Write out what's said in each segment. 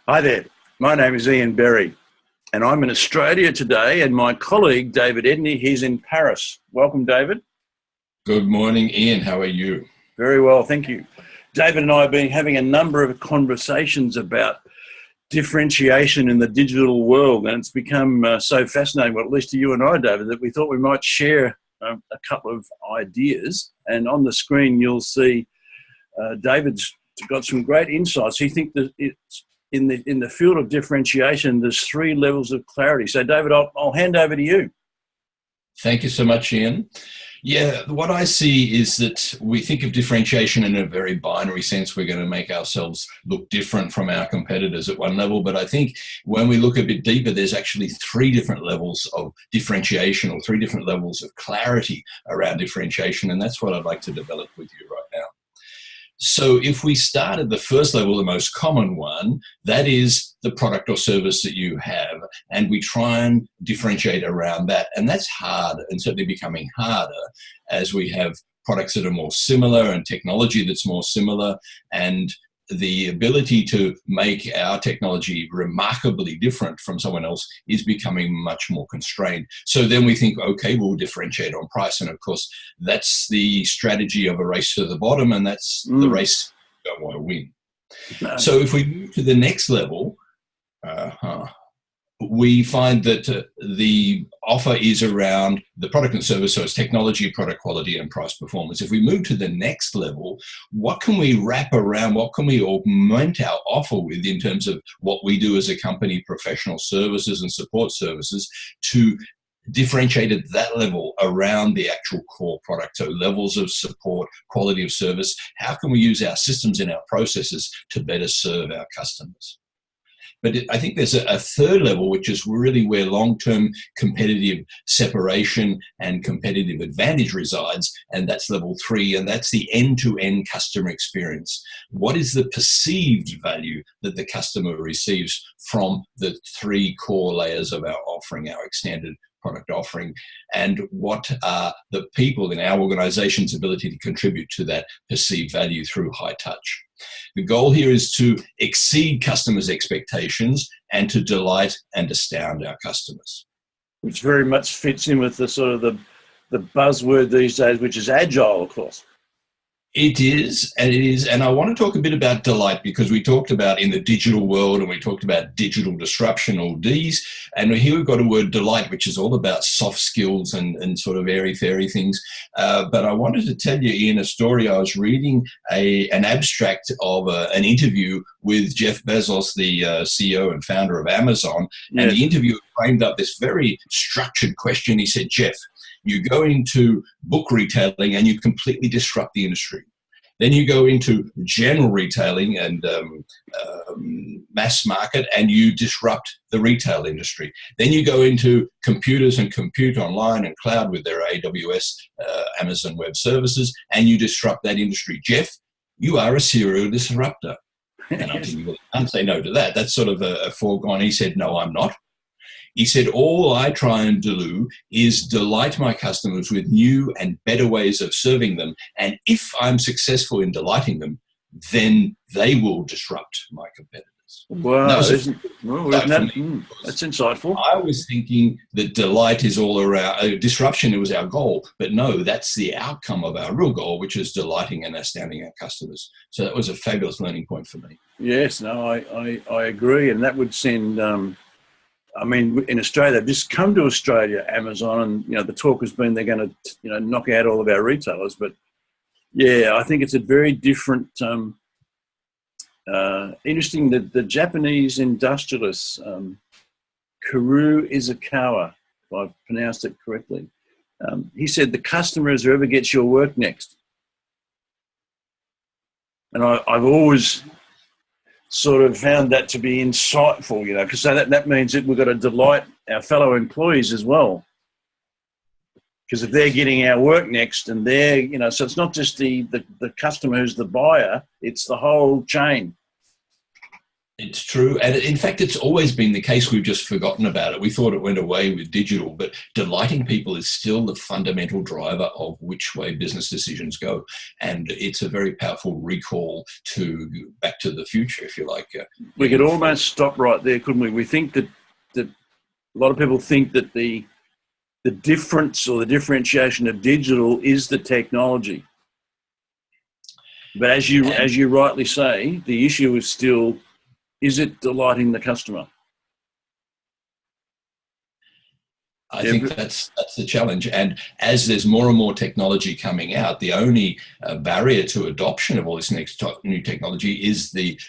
Hi there, my name is Ian Berry and I'm in Australia today, and my colleague David Ednie, he's in Paris. Welcome, David. Good morning, Ian. How are you? Very well, thank you. David and I have been having a number of conversations about differentiation in the digital world, and it's become so fascinating, well, at least to you and I, David, that we thought we might share a couple of ideas. And on the screen you'll see David's got some great insights. He thinks that it's in the field of differentiation, there's 3 levels of clarity. So, David, I'll hand over to you. Thank you so much, Ian. Yeah, what I see is that we think of differentiation in a very binary sense. We're going to make ourselves look different from our competitors at one level. But I think when we look a bit deeper, there's actually 3 different levels of differentiation, or 3 different levels of clarity around differentiation. And that's what I'd like to develop with you right now. So if we start at the first level, the most common one, that is the product or service that you have, and we try and differentiate around that. And that's hard, and certainly becoming harder as we have products that are more similar and technology that's more similar, and the ability to make our technology remarkably different from someone else is becoming much more constrained. So then we think, okay, we'll differentiate on price. And of course, that's the strategy of a race to the bottom, and that's the race we don't want to win. No. So if we move to the next level, we find that the offer is around the product and service, so it's technology, product quality, and price performance. If we move to the next level, what can we wrap around, what can we augment our offer with in terms of what we do as a company, professional services and support services, to differentiate at that level around the actual core product? So levels of support, quality of service, how can we use our systems and our processes to better serve our customers? But I think there's a third level, which is really where long-term competitive separation and competitive advantage resides, and that's level 3, and that's the end-to-end customer experience. What is the perceived value that the customer receives from the 3 core layers of our offering, our extended product offering, and what are the people in our organization's ability to contribute to that perceived value through high touch? The goal here is to exceed customers' expectations and to delight and astound our customers. Which very much fits in with the sort of the buzzword these days, which is agile, of course. It is, and I want to talk a bit about delight, because we talked about in the digital world, and we talked about digital disruption, or Ds, and here we've got a word delight, which is all about soft skills and sort of airy-fairy things. But I wanted to tell you, Ian, a story. I was reading an abstract of an interview with Jeff Bezos, the CEO and founder of Amazon, and the interviewer framed up this very structured question. He said, Jeff, you go into book retailing and you completely disrupt the industry. Then you go into general retailing and mass market, and you disrupt the retail industry. Then you go into computers and compute online and cloud with their AWS, Amazon Web Services, and you disrupt that industry. Jeff, you are a serial disruptor. And I'm thinking, well, I can't say no to that. That's sort of a foregone. He said, no, I'm not. He said, all I try and do is delight my customers with new and better ways of serving them. And if I'm successful in delighting them, then they will disrupt my competitors. Wow, that's insightful. I was thinking that delight is all around, disruption, it was our goal. But no, that's the outcome of our real goal, which is delighting and astounding our customers. So that was a fabulous learning point for me. Yes, no, I agree. And that would send... I mean, in Australia, just come to Australia, Amazon, and the talk has been they're going to knock out all of our retailers. But yeah, I think it's a very different. Interesting that the Japanese industrialist Karu Izukawa, if I've pronounced it correctly, he said the customer is whoever gets your work next. And I've always sort of found that to be insightful, because so that means that we've got to delight our fellow employees as well. Because if they're getting our work next, and they're, so it's not just the customer who's the buyer, it's the whole chain. It's true. And in fact, it's always been the case. We've just forgotten about it. We thought it went away with digital, but delighting people is still the fundamental driver of which way business decisions go. And it's a very powerful recall to Back to the Future, if you like. We could almost stop right there, couldn't we? We think that a lot of people think that the difference or the differentiation of digital is the technology. But as you rightly say, the issue is still, is it delighting the customer? I think that's the challenge. And as there's more and more technology coming out, the only barrier to adoption of all this new technology is the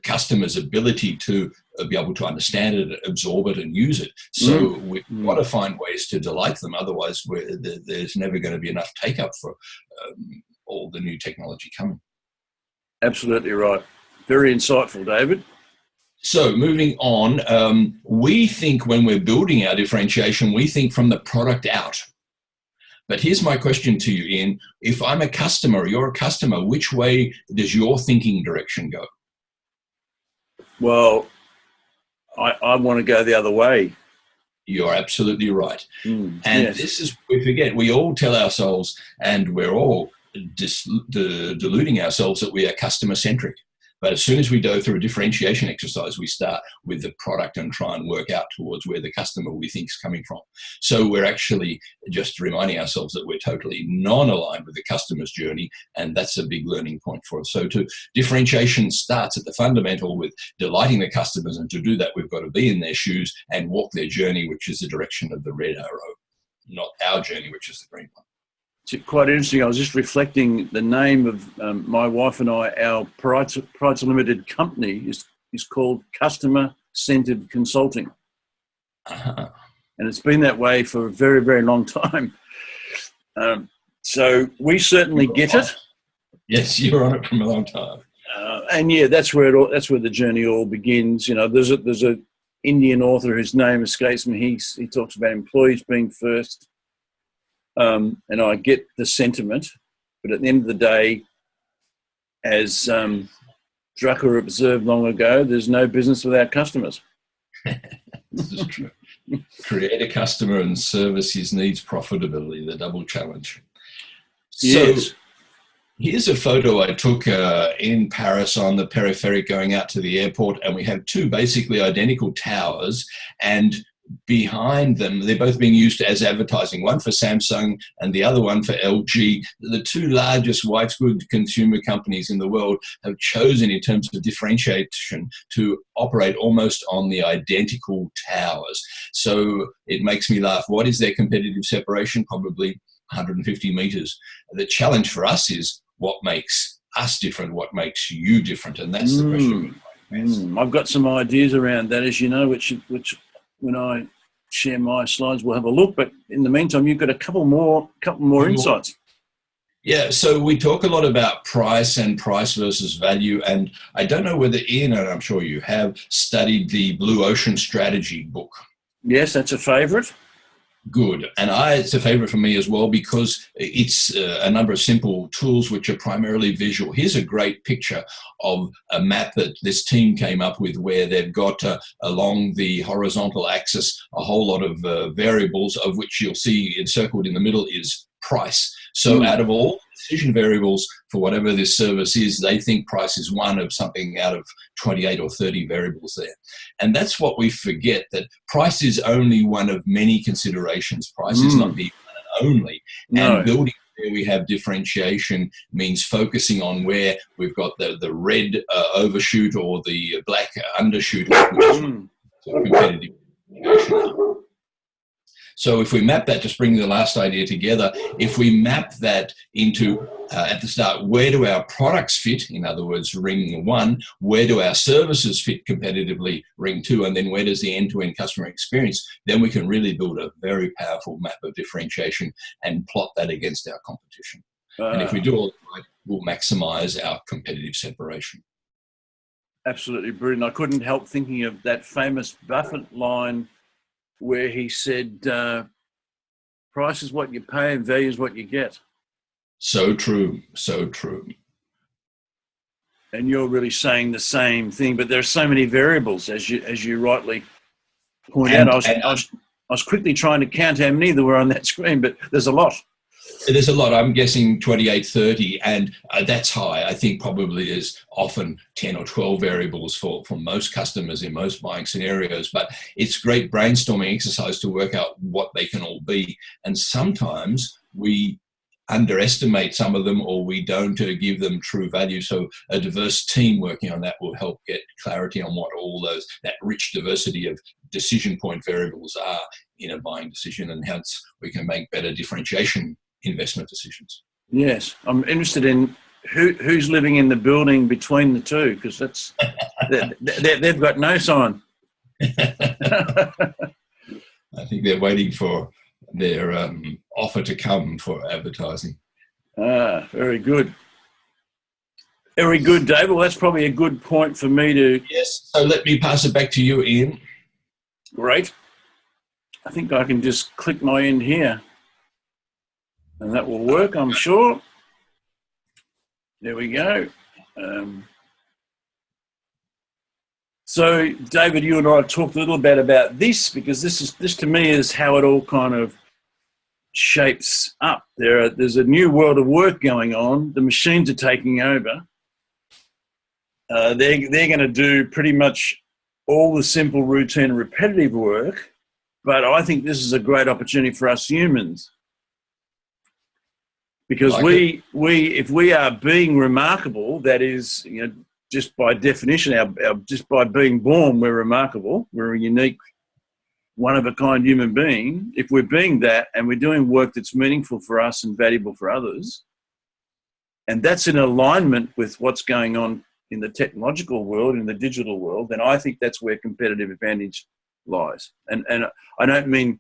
customer's ability to be able to understand it, absorb it, and use it. So we've got to find ways to delight them. Otherwise, there's never going to be enough take-up for all the new technology coming. Absolutely right. Very insightful, David. So moving on, we think when we're building our differentiation, we think from the product out. But here's my question to you, Ian. If I'm a customer, you're a customer, which way does your thinking direction go? Well, I want to go the other way. You're absolutely right. And yes, this is, we forget, we all tell ourselves, and we're all deluding ourselves that we are customer-centric. But as soon as we go through a differentiation exercise, we start with the product and try and work out towards where the customer we think is coming from. So we're actually just reminding ourselves that we're totally non-aligned with the customer's journey, and that's a big learning point for us. So differentiation starts at the fundamental with delighting the customers, and to do that, we've got to be in their shoes and walk their journey, which is the direction of the red arrow, not our journey, which is the green one. It's quite interesting. I was just reflecting the name of my wife and I. Our Price Limited company is called Customer Centered Consulting. And it's been that way for a very, very long time. So we certainly get it. Yes, you're on it from a long time. And yeah, that's where the journey all begins. You know, there's a Indian author whose name escapes me. He talks about employees being first. And I get the sentiment, but at the end of the day, as Drucker observed long ago, there's no business without customers. This is true. Create a customer and service his needs profitability, the double challenge. Yes. So here's a photo I took in Paris on the peripheric going out to the airport, and we have two basically identical towers, and behind them, they're both being used as advertising, one for Samsung and the other one for LG. The two largest white goods consumer companies in the world have chosen, in terms of differentiation, to operate almost on the identical towers. So it makes me laugh. What is their competitive separation? Probably 150 meters. The challenge for us is what makes us different, what makes you different, and that's the question. I've got some ideas around that, as you know, which when I share my slides, we'll have a look. But in the meantime, you've got a couple more insights. Yeah, so we talk a lot about price and price versus value. And I don't know whether Ian, and I'm sure you have, studied the Blue Ocean Strategy book. Yes, that's a favourite. Good. And it's a favorite for me as well, because it's a number of simple tools which are primarily visual. Here's a great picture of a map that this team came up with, where they've got along the horizontal axis a whole lot of variables, of which you'll see encircled in the middle is price. So out of all decision variables for whatever this service is, they think price is one of something out of 28 or 30 variables there. And that's what we forget, that price is only one of many considerations. Price is not the only. No. And building where we have differentiation means focusing on where we've got the red overshoot or the black undershoot, which is competitive differentiation. So if we map that, just bring the last idea together, if we map that into, at the start, where do our products fit? In other words, ring one. Where do our services fit competitively? Ring two. And then where does the end-to-end customer experience? Then we can really build a very powerful map of differentiation and plot that against our competition. And if we do all that right, we'll maximize our competitive separation. Absolutely brilliant. I couldn't help thinking of that famous Buffett line where he said, price is what you pay and value is what you get. So true, so true. And you're really saying the same thing, but there are so many variables, as you rightly point out. I was quickly trying to count how many there were on that screen, but there's a lot. There's a lot. I'm guessing 28, 30, and that's high. I think probably there's often 10 or 12 variables for most customers in most buying scenarios, but it's great brainstorming exercise to work out what they can all be. And sometimes we underestimate some of them, or we don't give them true value. So a diverse team working on that will help get clarity on what all that rich diversity of decision point variables are in a buying decision, and hence we can make better differentiation investment decisions. Yes, I'm interested in who's living in the building between the two, because that's they've got no sign. I think they're waiting for their offer to come for advertising. Very good. Very good, Dave. Well, that's probably a good point for me to... Yes, so let me pass it back to you, Ian. Great. I think I can just click my end here. And that will work, I'm sure. There we go. So, David, you and I have talked a little bit about this, because this to me is how it all kind of shapes up. There's a new world of work going on. The machines are taking over. They're going to do pretty much all the simple, routine, and repetitive work. But I think this is a great opportunity for us humans. Because if we are being remarkable, that is, just by definition, just by being born, we're remarkable. We're a unique, one-of-a-kind human being. If we're being that and we're doing work that's meaningful for us and valuable for others, and that's in alignment with what's going on in the technological world, in the digital world, then I think that's where competitive advantage lies. And I don't mean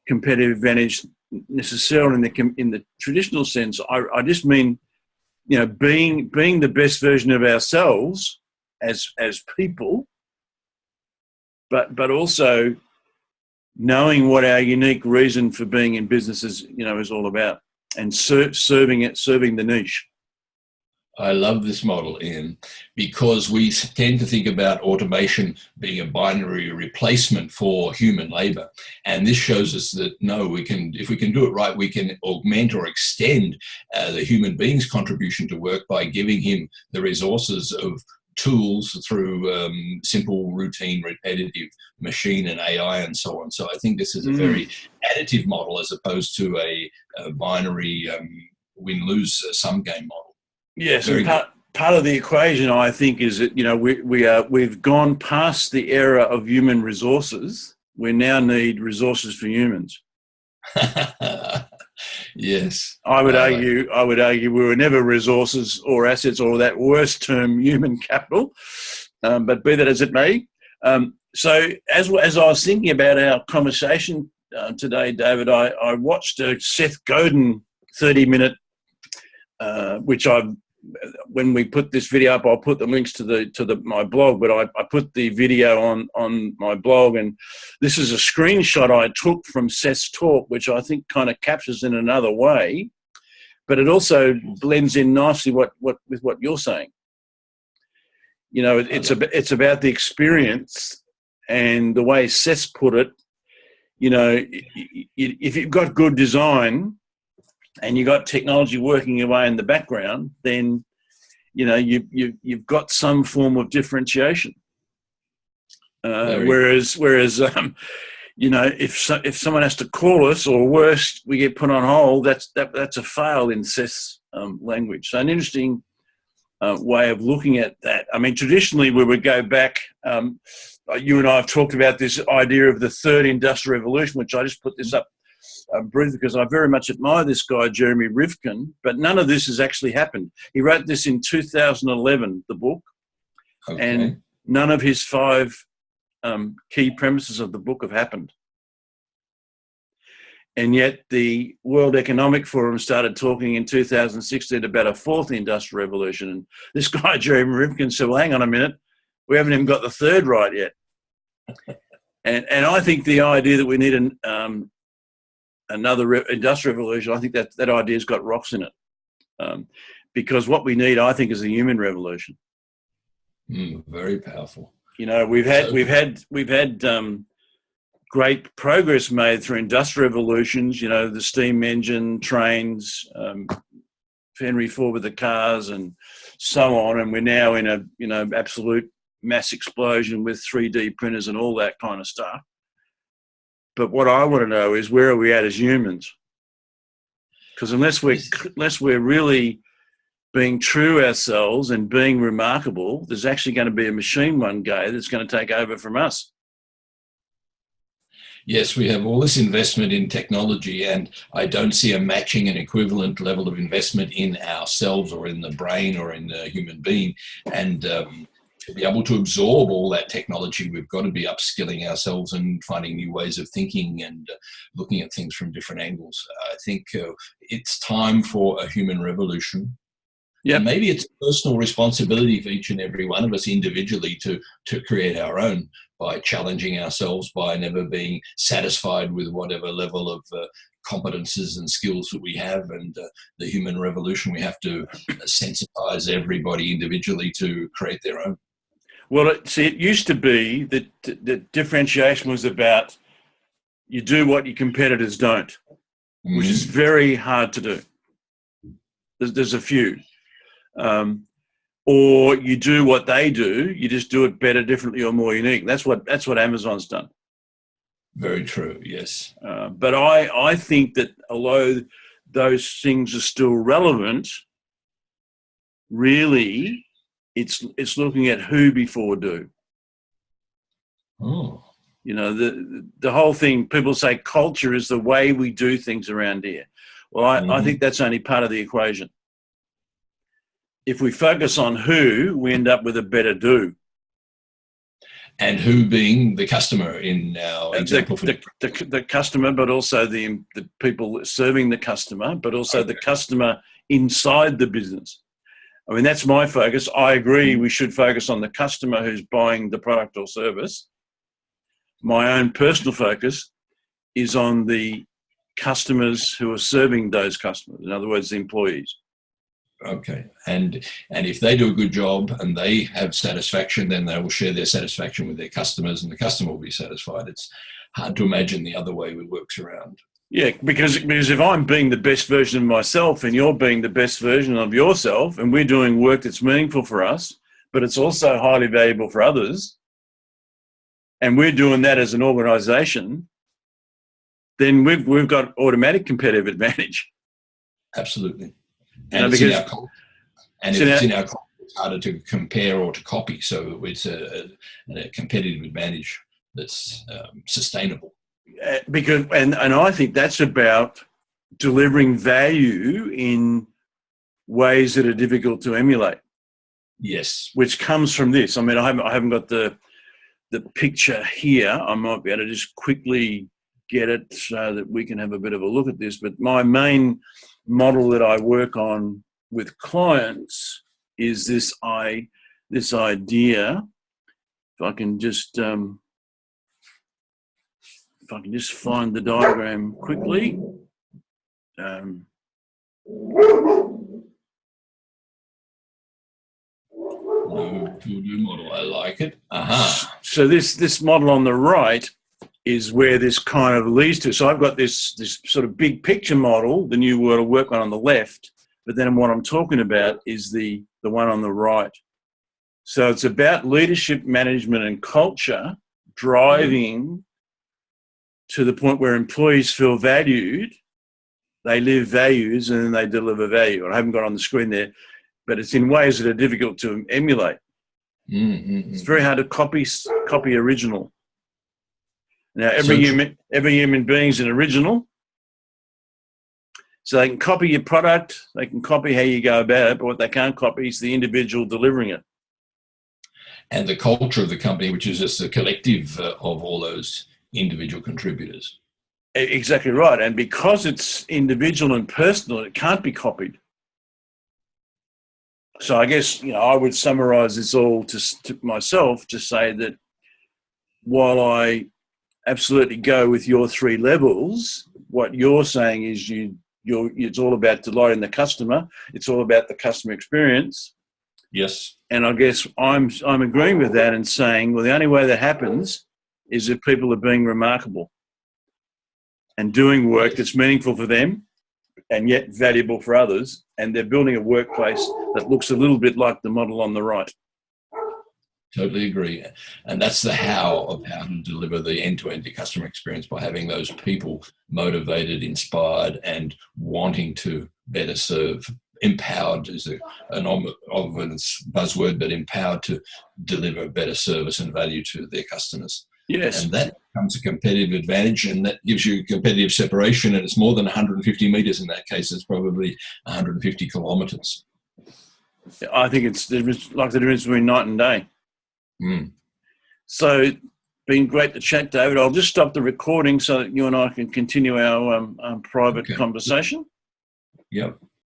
competitive advantage necessarily in the traditional sense. I just mean, being the best version of ourselves as people, but also knowing what our unique reason for being in business is all about, and serving the niche. I love this model, Ian, because we tend to think about automation being a binary replacement for human labor. And this shows us that, no, if we can do it right, we can augment or extend the human being's contribution to work by giving him the resources of tools through simple, routine, repetitive machine and AI and so on. So I think this is a very additive model as opposed to a binary win-lose sum game model. Yes, and part of the equation, I think, is that we've gone past the era of human resources. We now need resources for humans. Yes, I would argue we were never resources or assets, or that worst term, human capital. But be that as it may, so as I was thinking about our conversation today, David, I watched a Seth Godin 30-minute, which when we put this video up, I'll put the links to my blog, but I put the video on my blog, and this is a screenshot I took from Seth's talk, which I think kind of captures in another way, but it also blends in nicely with what you're saying. It's about the experience, and the way Seth's put it, if you've got good design and you got technology working away in the background, then you've got some form of differentiation. Whereas if someone has to call us, or worse, we get put on hold, that's a fail in Seth's language. So an interesting way of looking at that. I mean, traditionally we would go back. You and I have talked about this idea of the third industrial revolution, which I just put this up briefly because I very much admire this guy, Jeremy Rifkin, but none of this has actually happened. He wrote this in 2011, the book, and none of his 5 key premises of the book have happened. And yet the World Economic Forum started talking in 2016 about a 4th industrial revolution. And this guy, Jeremy Rifkin, said, well, hang on a minute, we haven't even got the 3rd right yet. and I think the idea that we need another industrial revolution, I think that idea's got rocks in it. Because what we need, I think, is a human revolution. Very powerful. You know, we've had great progress made through industrial revolutions. You know, the steam engine, trains, Henry Ford with the cars, and so on. And we're now in a absolute mass explosion with 3D printers and all that kind of stuff. But what I want to know is, where are we at as humans? Because unless we're really being true ourselves and being remarkable, there's actually going to be a machine one day that's going to take over from us. Yes, we have all this investment in technology, and I don't see a matching and equivalent level of investment in ourselves or in the brain or in the human being. And to be able to absorb all that technology, we've got to be upskilling ourselves and finding new ways of thinking and looking at things from different angles. I think it's time for a human revolution. Yeah, maybe it's a personal responsibility for each and every one of us individually to create our own, by challenging ourselves, by never being satisfied with whatever level of competences and skills that we have. And the human revolution, we have to sensitize everybody individually to create their own. Well, it used to be that differentiation was about, you do what your competitors don't, which is very hard to do. There's a few. Or you do what they do, you just do it better, differently, or more unique. That's what Amazon's done. Very true, yes. But I think that although those things are still relevant, really it's looking at who before do. Oh. You know, the whole thing, people say culture is the way we do things around here. Well, I think that's only part of the equation. If we focus on who, we end up with a better do. And who being the customer in our example? The customer, but also the people serving the customer, but also the customer inside the business. I mean, that's my focus. I agree we should focus on the customer who's buying the product or service. My own personal focus is on the customers who are serving those customers, in other words, the employees. Okay. And if they do a good job and they have satisfaction, then they will share their satisfaction with their customers, and the customer will be satisfied. It's hard to imagine the other way it works around. Yeah, because if I'm being the best version of myself and you're being the best version of yourself, and we're doing work that's meaningful for us, but it's also highly valuable for others, and we're doing that as an organisation, then we've got automatic competitive advantage. Absolutely. And it's in our culture. And if it's in our culture, it's harder to compare or to copy. So it's a competitive advantage that's sustainable. Because and I think that's about delivering value in ways that are difficult to emulate. Yes. Which comes from this. I mean, I haven't got the picture here. I might be able to just quickly get it so that we can have a bit of a look at this. But my main model that I work on with clients is this idea. If I can just find the diagram quickly. Model, I like it. So this model on the right is where this kind of leads to. So I've got this sort of big picture model, the new world of work one on the left, but then what I'm talking about is the one on the right. So it's about leadership, management, and culture driving to the point where employees feel valued, they live values, and then they deliver value. I haven't got it on the screen there, but it's in ways that are difficult to emulate. It's very hard to copy original. Now, every human being is an original. So they can copy your product, they can copy how you go about it, but what they can't copy is the individual delivering it. And the culture of the company, which is just a collective of all those individual contributors. Exactly right. And because it's individual and personal, it can't be copied. So I guess, I would summarize this all to myself to say that while I absolutely go with your three levels, what you're saying is it's all about delighting the customer. It's all about the customer experience. Yes. And I guess I'm agreeing with that and saying, well, the only way that happens is if people are being remarkable and doing work that's meaningful for them and yet valuable for others, and they're building a workplace that looks a little bit like the model on the right. Totally agree. And that's the how of how to deliver the end-to-end customer experience, by having those people motivated, inspired, and wanting to better serve. Empowered is an obvious buzzword, but empowered to deliver better service and value to their customers. Yes. And that becomes a competitive advantage, and that gives you competitive separation, and it's more than 150 metres in that case. It's probably 150 kilometres. I think it's like the difference between night and day. Mm. So, been great to chat, David. I'll just stop the recording so that you and I can continue our private conversation. Yep.